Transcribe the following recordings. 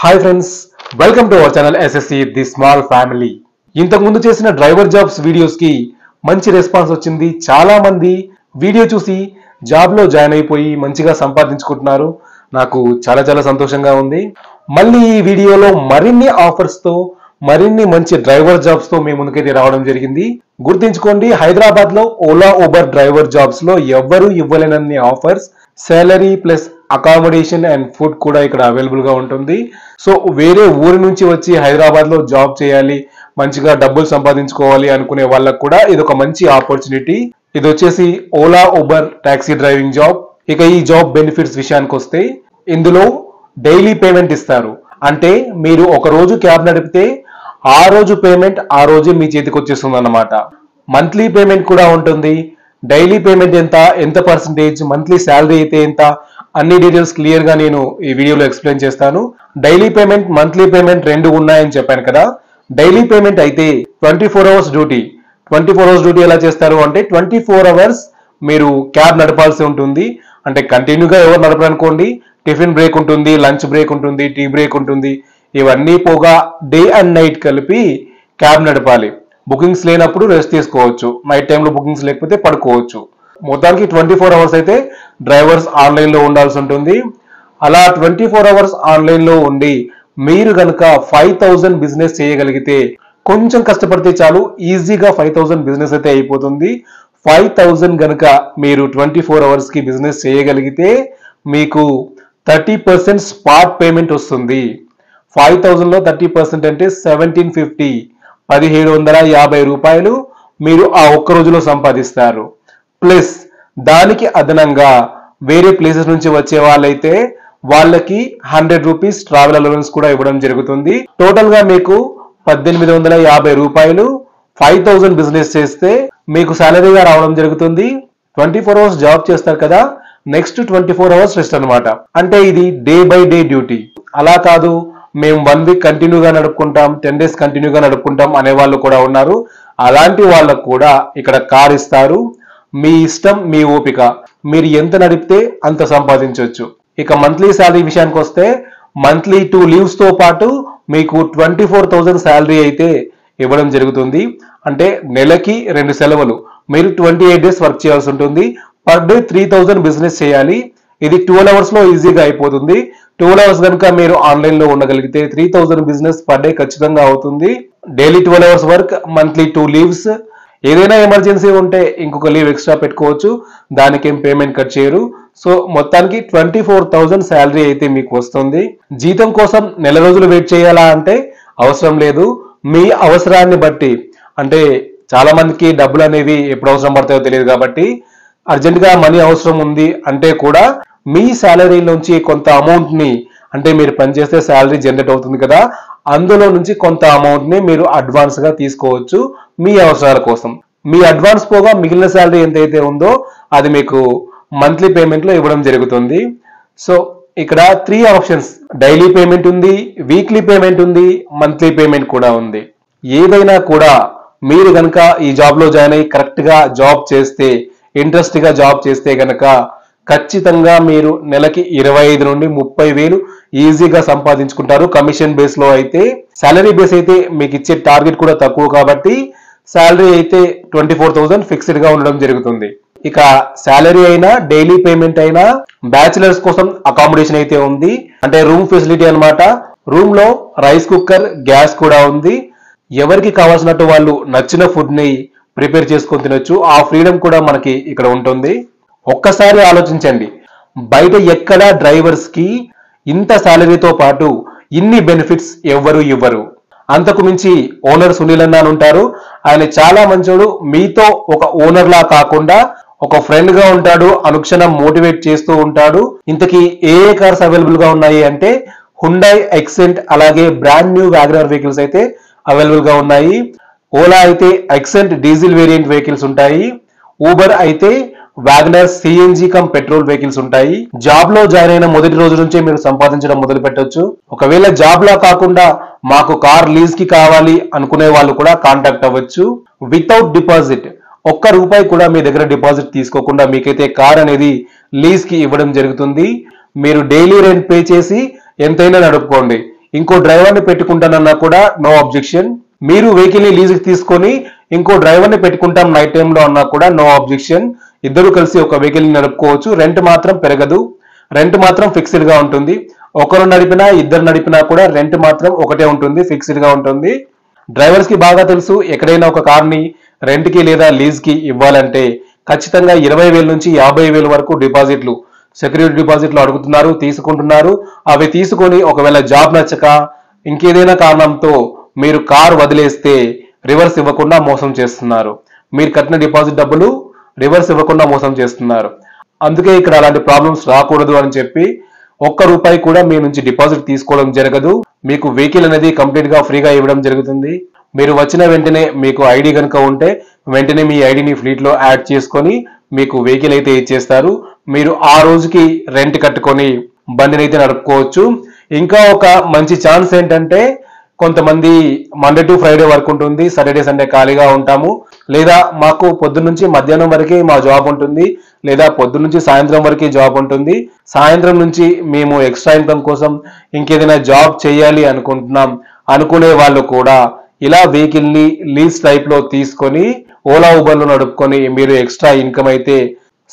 Hi friends, welcome to our channel SSC the small family. ఇంతకు ముందు చేసిన driver jobs videos కి మంచి రెస్పాన్స్ వచ్చింది. చాలా మంది వీడియో చూసి జాబ్ లో జాయిన్ అయిపోయి మంచిగా సంపాదించుకుంటున్నారు. నాకు చాలా సంతోషంగా ఉంది. మళ్ళీ ఈ వీడియోలో మరిన్ని ఆఫర్స్ తో మరిన్ని మంచి డ్రైవర్ జాబ్స్ తో మీ ముందుకైతే రావడం జరిగింది. గుర్తుంచుకోండి, హైదరాబాద్ లో ఓలా ఊబర్ డ్రైవర్ జాబ్స్ లో ఎవ్వరూ ఇవ్వలేనన్ని offers, salary plus accommodation and food కూడా ఇక్కడ అవైలబుల్ గా ఉంటుంది. సో వేరే ఊరి నుంచి వచ్చి హైదరాబాద్ లో జాబ్ చేయాలి, మంచిగా డబ్బులు సంపాదించుకోవాలి అనుకునే వాళ్ళకు కూడా ఇది ఒక మంచి ఆపర్చునిటీ. ఇది వచ్చేసి Ola Uber taxi driving job. ఇక ఈ జాబ్ బెనిఫిట్స్ విషయానికి వస్తే, ఇందులో డైలీ పేమెంట్ ఇస్తారు. అంటే మీరు ఒక రోజు క్యాబ్ నడిపితే ఆ రోజు పేమెంట్ ఆ రోజే మీ చేతికి వచ్చేస్తుంది అన్నమాట. మంత్లీ పేమెంట్ కూడా ఉంటుంది. డైలీ పేమెంట్ ఎంత పర్సంటేజ్, మంత్లీ శాలరీ అయితే ఎంత, అన్ని డీటెయిల్స్ క్లియర్ గా నేను ఈ వీడియోలో ఎక్స్ప్లెయిన్ చేస్తాను. డైలీ పేమెంట్, మంత్లీ పేమెంట్ రెండు ఉన్నాయని చెప్పాను కదా. డైలీ పేమెంట్ అయితే 24 hours డ్యూటీ. 24 hours డ్యూటీ ఎలా చేస్తారు అంటే, 24 hours మీరు క్యాబ్ నడపాల్సి ఉంటుంది. అంటే కంటిన్యూగా ఎవరు నడపరనుకోండి, టిఫిన్ బ్రేక్ ఉంటుంది, లంచ్ బ్రేక్ ఉంటుంది, టీ బ్రేక్ ఉంటుంది. ఇవన్నీ పోగా డే అండ్ నైట్ కలిపి క్యాబ్ నడపాలి. బుకింగ్స్ లేనప్పుడు రెస్ట్ తీసుకోవచ్చు, నైట్ టైంలో బుకింగ్స్ లేకపోతే పడుకోవచ్చు. మొత్తానికి 24 hours అయితే డ్రైవర్స్ ఆన్లైన్ లో ఉండాల్సి ఉంటుంది. అలా 24 hours ఆన్లైన్ లో ఉండి మీరు గనక 5,000 బిజినెస్ చేయగలిగితే, కొంచెం కష్టపడితే చాలు, ఈజీగా 5,000 బిజినెస్ అయితే అయిపోతుంది. 5,000 గనక మీరు 24 hours కి బిజినెస్ చేయగలిగితే మీకు 30% స్పాట్ పేమెంట్ వస్తుంది. 5,000 లో 30% అంటే 1750, 1750 రూపాయలు మీరు ఆ ఒక్క రోజులో సంపాదిస్తారు. ప్లస్ దానికి అదనంగా వేరే ప్లేసెస్ నుంచి వచ్చే వాళ్ళైతే వాళ్ళకి 100 రూపీస్ ట్రావెల్ అలవెన్స్ కూడా ఇవ్వడం జరుగుతుంది. టోటల్ గా మీకు 1850 రూపాయలు 5,000 బిజినెస్ చేస్తే మీకు సాలరీగా రావడం జరుగుతుంది. 24 hours జాబ్ చేస్తారు కదా, నెక్స్ట్ 24 hours రెస్ట్ అనమాట. అంటే ఇది డే బై డే డ్యూటీ. అలా కాదు, మేము 1 week కంటిన్యూగా నడుపుకుంటాం, 10 days కంటిన్యూగా నడుపుకుంటాం అనే వాళ్ళు కూడా ఉన్నారు. అలాంటి వాళ్ళకు కూడా ఇక్కడ కార్ ఇస్తారు. మీ ఇష్టం, మీ ఓపిక, మీరు ఎంత నడిపితే అంత సంపాదించవచ్చు. ఇక మంత్లీ శాలరీ విషయానికి వస్తే, మంత్లీ 2 leaves తో పాటు మీకు 24,000 శాలరీ అయితే ఇవ్వడం జరుగుతుంది. అంటే నెలకి 2 సెలవులు, మీరు 28 days వర్క్ చేయాల్సి ఉంటుంది. పర్ డే 3,000 బిజినెస్ చేయాలి. ఇది 12 hours లో ఈజీగా అయిపోతుంది. 12 hours కనుక మీరు ఆన్లైన్ లో ఉండగలిగితే 3,000 బిజినెస్ పర్ డే ఖచ్చితంగా అవుతుంది. Daily 12 hours work, monthly 2 leaves. ఏదైనా ఎమర్జెన్సీ ఉంటే ఇంకొక లీవ్ ఎక్స్ట్రా పెట్టుకోవచ్చు, దానికేం పేమెంట్ కట్ చేయరు. సో మొత్తానికి 24,000 శాలరీ అయితే మీకు వస్తుంది. జీతం కోసం నెల రోజులు వెయిట్ చేయాలా అంటే అవసరం లేదు. మీ అవసరాన్ని బట్టి, అంటే చాలా మందికి డబ్బులు అనేవి ఎప్పుడు అవసరం పడతాయో తెలియదు కాబట్టి, అర్జెంట్ గా మనీ అవసరం ఉంది అంటే కూడా మీ శాలరీ నుంచి కొంత అమౌంట్ ని, అంటే మీరు పనిచేస్తే శాలరీ జనరేట్ అవుతుంది కదా, అందులో నుంచి కొంత అమౌంట్ ని మీరు అడ్వాన్స్ గా తీసుకోవచ్చు మీ అవసరాల కోసం. మీ అడ్వాన్స్ పోగా మిగిలిన శాలరీ ఎంతైతే ఉందో అది మీకు మంత్లీ పేమెంట్ లో ఇవ్వడం జరుగుతుంది. సో ఇక్కడ 3 ఆప్షన్స్, డైలీ పేమెంట్ ఉంది, వీక్లీ పేమెంట్ ఉంది, మంత్లీ పేమెంట్ కూడా ఉంది. ఏదైనా కూడా మీరు గనక ఈ జాబ్ లో జాయిన్ అయ్యి కరెక్ట్ గా జాబ్ చేస్తే, ఇంట్రెస్ట్ గా జాబ్ చేస్తే గనక ఖచ్చితంగా మీరు నెలకి 25 నుండి 30,000 ఈజీగా సంపాదించుకుంటారు. కమిషన్ బేస్ లో అయితే, సాలరీ బేస్ అయితే మీకు ఇచ్చే టార్గెట్ కూడా తక్కువ కాబట్టి సాలరీ అయితే 24,000 ఫిక్స్డ్ గా ఉండడం జరుగుతుంది. ఇక సాలరీ అయినా, డైలీ పేమెంట్ అయినా, బ్యాచిలర్స్ కోసం అకామిడేషన్ అయితే ఉంది. అంటే రూమ్ ఫెసిలిటీ అన్నమాట. రూమ్ లో రైస్ కుక్కర్, గ్యాస్ కూడా ఉంది. ఎవరికి కావాల్సినట్టు వాళ్ళు నచ్చిన ఫుడ్ ని ప్రిపేర్ చేసుకొని తినొచ్చు. ఆ ఫ్రీడమ్ కూడా మనకి ఇక్కడ ఉంటుంది. ఒక్కసారి ఆలోచించండి, బయట ఎక్కడ డ్రైవర్స్ కి ఇంత సాలరీతో పాటు ఇన్ని బెనిఫిట్స్ ఎవ్వరు ఇవ్వరు. అంతకు మించి ఓనర్ సునీల్ అన్న ఉంటారు. ఆయన చాలా మంచోడు. మీతో ఒక ఓనర్ లా కాకుండా ఒక ఫ్రెండ్ గా ఉంటాడు. అనుక్షణం మోటివేట్ చేస్తూ ఉంటాడు. ఇంతకీ ఏ కార్స్ అవైలబుల్ గా ఉన్నాయి అంటే, హుండై ఎక్సెంట్, అలాగే బ్రాండ్ న్యూ వ్యాగనర్ వెహికల్స్ అయితే అవైలబుల్ గా ఉన్నాయి. ఓలా అయితే ఎక్సెంట్ డీజిల్ వేరియంట్ వెహికల్స్ ఉంటాయి. ఊబర్ అయితే WagonR CNG cum petrol vehicles ఉంటాయి. జాబ్ లో జాయిన్ అయిన మొదటి రోజు నుంచే మీరు సంపాదించడం మొదలు పెట్టొచ్చు. ఒకవేళ జాబ్ లో కాకుండా మాకు కార్ లీజ్ కి కావాలి అనుకునే వాళ్ళు కూడా కాంటాక్ట్ అవ్వచ్చు. వితౌట్ డిపాజిట్, ₹1 కూడా మీ దగ్గర డిపాజిట్ తీసుకోకుండా మీకైతే కార్ అనేది లీజ్ కి ఇవ్వడం జరుగుతుంది. మీరు డైలీ రెంట్ పే చేసి ఎంతైనా నడుపుకోండి. ఇంకో డ్రైవర్ని పెట్టుకుంటానన్నా కూడా నో అబ్జెక్షన్. మీరు వెహికల్ ని లీజుకి తీసుకొని ఇంకో డ్రైవర్ని పెట్టుకుంటాం నైట్ టైంలో అన్నా కూడా నో అబ్జెక్షన్. ఇద్దరు కలిసి ఒక వెహికల్ ని నడుపుకోవచ్చు. రెంట్ మాత్రం పెరగదు, రెంట్ మాత్రం ఫిక్స్డ్ గా ఉంటుంది. ఒకరు నడిపినా ఇద్దరు నడిపినా కూడా రెంట్ మాత్రం ఒకటే ఉంటుంది, ఫిక్స్డ్ గా ఉంటుంది. డ్రైవర్స్ కి బాగా తెలుసు, ఎక్కడైనా ఒక కార్ని రెంట్ కి లేదా లీజ్ కి ఇవ్వాలంటే ఖచ్చితంగా 20,000 నుంచి 50,000 వరకు డిపాజిట్లు, సెక్యూరిటీ డిపాజిట్లు అడుగుతున్నారు, తీసుకుంటున్నారు. అవి తీసుకొని ఒకవేళ జాబ్ నచ్చక ఇంకేదైనా కారణంతో మీరు కార్ వదిలేస్తే రివర్స్ ఇవ్వకుండా మోసం చేస్తున్నారు. మీరు కట్టిన డిపాజిట్ డబ్బులు రివర్స్ ఇవ్వకుండా మోసం చేస్తున్నారు. అందుకే ఇక్కడ అలాంటి ప్రాబ్లమ్స్ రాకూడదు అని చెప్పి ₹1 కూడా మీ నుంచి డిపాజిట్ తీసుకోవడం జరగదు. మీకు వెహికల్ అనేది కంప్లీట్ గా ఫ్రీగా ఇవ్వడం జరుగుతుంది. మీరు వచ్చిన వెంటనే మీకు ఐడి కనుక ఉంటే వెంటనే మీ ఐడిని ఫ్లీట్ లో యాడ్ చేసుకొని మీకు వెహికల్ అయితే ఇచ్చేస్తారు. మీరు ఆ రోజుకి రెంట్ కట్టుకొని బండిని అయితే నడుపుకోవచ్చు. ఇంకా ఒక మంచి ఛాన్స్ ఏంటంటే కొంతమంది మండే టు ఫ్రైడే వర్క్ ఉంటుంది, సాటర్డే సండే ఖాళీగా ఉంటాము, లేదా మాకు పొద్దున్న నుంచి మధ్యాహ్నం వరకే మా జాబ్ ఉంటుంది, లేదా పొద్దున్న నుంచి సాయంత్రం వరకే జాబ్ ఉంటుంది. సాయంత్రం నుంచి మేము ఎక్స్ట్రా ఇన్కమ్ కోసం ఇంకేదైనా జాబ్ చేయాలి అనుకుంటున్నాం అనుకునే వాళ్ళు కూడా ఇలా వెహికల్ ని లీజ్ టైప్ లో తీసుకొని ఓలా ఊబర్ లో నడుపుకొని మీరు ఎక్స్ట్రా ఇన్కమ్ అయితే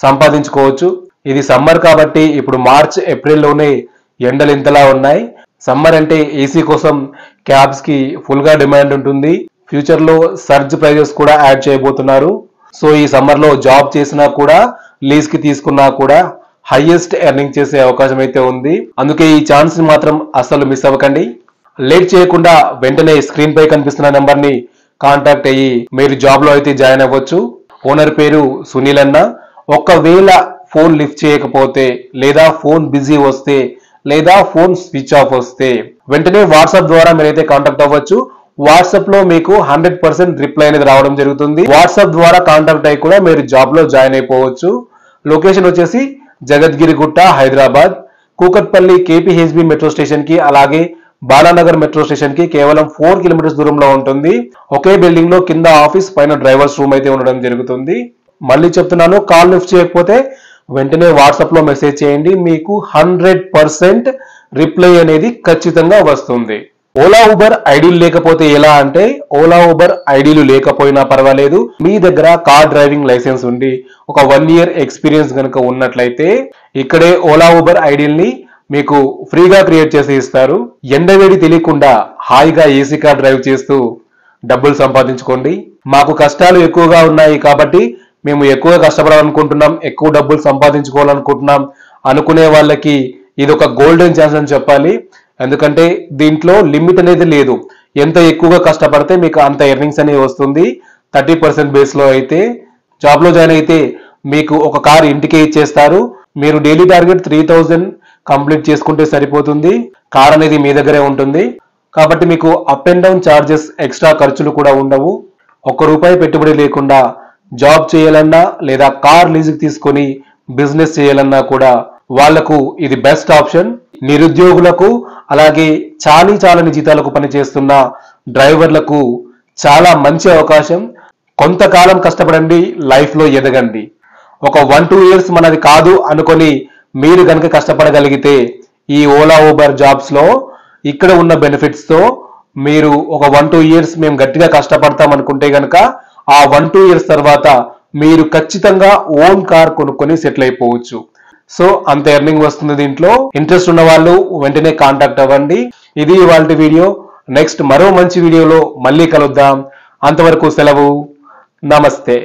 సంపాదించుకోవచ్చు. ఇది సమ్మర్ కాబట్టి ఇప్పుడు మార్చ్ ఏప్రిల్ లోనే ఎండలు ఇంతలా ఉన్నాయి. సమ్మర్ అంటే ఏసీ కోసం క్యాబ్స్ కి ఫుల్ గా డిమాండ్ ఉంటుంది. ఫ్యూచర్ లో సర్జ్ ప్రైజెస్ కూడా యాడ్ చేయబోతున్నారు. సో ఈ సమ్మర్ లో జాబ్ చేసినా కూడా లీజ్ కి తీసుకున్నా కూడా హైయెస్ట్ ఎర్నింగ్ చేసే అవకాశం అయితే ఉంది. అందుకే ఈ ఛాన్స్ ని మాత్రం అస్సలు మిస్ అవ్వకండి. లేట్ చేయకుండా వెంటనే స్క్రీన్ పై కనిపిస్తున్న నెంబర్ ని కాంటాక్ట్ అయ్యి మీరు జాబ్ లో అయితే జాయిన్ అవ్వచ్చు. ఓనర్ పేరు సునీల్ అన్న. ఒకవేళ ఫోన్ లిఫ్ట్ చేయకపోతే లేదా ఫోన్ బిజీ వస్తే లేదా ఫోన్ స్విచ్ ఆఫ్ వస్తే వెంటనే వాట్సాప్ ద్వారా మీరైతే కాంటాక్ట్ అవ్వచ్చు. వాట్సాప్ లో మీకు 100% రిప్లై అనేది రావడం జరుగుతుంది. వాట్సాప్ ద్వారా కాంటాక్ట్ అయ్యి కూడా మీరు జాబ్ లో జాయిన్ అయిపోవచ్చు. లొకేషన్ వచ్చేసి Jagadgirigutta, Hyderabad. Kukatpally KPHB metro station కి అలాగే బాలానగర్ మెట్రో స్టేషన్ కి కేవలం 4 కిలోమీటర్స్ దూరంలో ఉంటుంది. ఒకే బిల్డింగ్ లో కింద ఆఫీస్, పైన డ్రైవర్స్ రూమ్ అయితే ఉండడం జరుగుతుంది. మళ్ళీ చెప్తున్నాను, కాల్ లిఫ్ట్ చేయకపోతే వెంటనే వాట్సాప్ లో మెసేజ్ చేయండి. మీకు 100% రిప్లై అనేది ఖచ్చితంగా వస్తుంది. ఓలా ఊబర్ ఐడీలు లేకపోతే ఎలా అంటే, ఓలా ఊబర్ ఐడీలు లేకపోయినా పర్వాలేదు, మీ దగ్గర కార్ డ్రైవింగ్ లైసెన్స్ ఉండి ఒక 1 ఇయర్ ఎక్స్పీరియన్స్ కనుక ఉన్నట్లయితే ఇక్కడే ఓలా ఊబర్ ఐడీల్ని మీకు ఫ్రీగా క్రియేట్ చేసి ఇస్తారు. ఎండవేడి తెలియకుండా హాయిగా ఏసీ కార్ డ్రైవ్ చేస్తూ డబ్బులు సంపాదించుకోండి. మాకు కష్టాలు ఎక్కువగా ఉన్నాయి కాబట్టి మేము ఎక్కువ కష్టపడాలనుకుంటున్నాం, ఎక్కువ డబ్బులు సంపాదించుకోవాలనుకుంటున్నాం అనుకునే వాళ్ళకి ఇది ఒక గోల్డెన్ ఛాన్స్ అని చెప్పాలి. ఎందుకంటే దీంట్లో లిమిట్ అనేది లేదు. ఎంత ఎక్కువగా కష్టపడితే మీకు అంత ఎర్నింగ్స్ అనేవి వస్తుంది. 30% బేస్ లో అయితే జాబ్ లో జాయిన్ అయితే మీకు ఒక కార్ ఇంటికే ఇచ్చేస్తారు. మీరు డైలీ టార్గెట్ 3,000 కంప్లీట్ చేసుకుంటే సరిపోతుంది. కార్ అనేది మీ దగ్గరే ఉంటుంది కాబట్టి మీకు up and down charges, extra ఖర్చులు కూడా ఉండవు. ₹1 పెట్టుబడి లేకుండా జాబ్ చేయాలన్నా లేదా కార్ లీజుకి తీసుకొని బిజినెస్ చేయాలన్నా కూడా వాళ్లకు ఇది బెస్ట్ ఆప్షన్. నిరుద్యోగులకు అలాగే చాలని జీతాలకు పనిచేస్తున్న డ్రైవర్లకు చాలా మంచి అవకాశం. కొంతకాలం కష్టపడండి, లైఫ్ లో ఎదగండి. ఒక 1-2 ఇయర్స్ మనది కాదు అనుకొని మీరు కనుక కష్టపడగలిగితే ఈ ఓలా ఊబర్ జాబ్స్ లో ఇక్కడ ఉన్న బెనిఫిట్స్ తో మీరు ఒక 1-2 ఇయర్స్ మేము గట్టిగా కష్టపడతాం అనుకుంటే గనక ఆ 1-2 ఇయర్స్ తర్వాత మీరు ఖచ్చితంగా ఓన్ కార్ కొనుక్కొని సెటిల్ అయిపోవచ్చు. సో అంత ఎర్నింగ్ వస్తుంది దీంట్లో. ఇంట్రెస్ట్ ఉన్న వాళ్ళు వెంటనే కాంటాక్ట్ అవ్వండి. ఇది ఇవాల్టి వీడియో. నెక్స్ట్ మరో మంచి వీడియోలో మళ్ళీ కలుద్దాం. అంతవరకు సెలవు. నమస్తే.